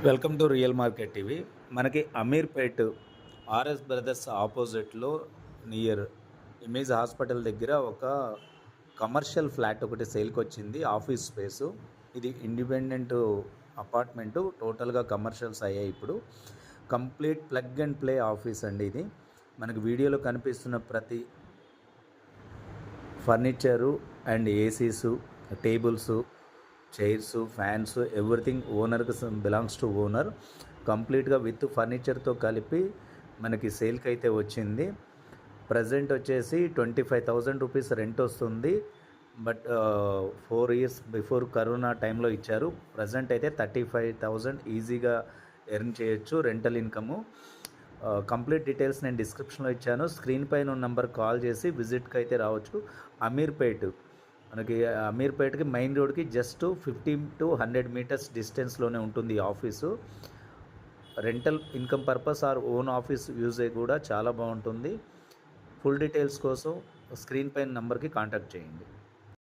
Welcome to real market TV. మనకి Ameerpet RS brothers ఆపోజిట్లో near image hospital దగ్గర ఒక కమర్షియల్ ఫ్లాట్ ఒకటి సేల్కి వచ్చింది. ఆఫీస్ స్పేసు ఇది ఇండిపెండెంట్ అపార్ట్మెంటు. టోటల్గా కమర్షియల్స్ అయ్యాయి. ఇప్పుడు complete plug and play office అండి. ఇది మనకి వీడియోలో కనిపిస్తున్న ప్రతి furniture and ACs, tables, chairs, fans, everything ఓనర్కి బిలాంగ్స్ టు ఓనర్. కంప్లీట్గా విత్ ఫర్నిచర్తో కలిపి మనకి సేల్కి అయితే వచ్చింది. ప్రజెంట్ వచ్చేసి 25,000 రూపీస్ రెంట్ వస్తుంది. బట్ 4 ఇయర్స్ బిఫోర్ కరోనా టైంలో ఇచ్చారు. ప్రజెంట్ అయితే 35,000 ఈజీగా ఎర్న్ చేయొచ్చు రెంటల్ ఇన్కము. కంప్లీట్ డీటెయిల్స్ నేను డిస్క్రిప్షన్లో ఇచ్చాను. స్క్రీన్ పైన ఉన్న నెంబర్ కాల్ చేసి విజిట్కి అయితే రావచ్చు. అమీర్పేట్ మనకి అమీర్పేట్కి మెయిన్ రోడ్కి జస్ట్ 50 to 100 మీటర్స్ డిస్టెన్స్లోనే ఉంటుంది ఈ office. Rental income purpose or own office యూజే కూడా చాలా బాగుంటుంది. ఫుల్ డీటెయిల్స్ కోసం స్క్రీన్ పైన నెంబర్కి కాంటాక్ట్ చేయండి.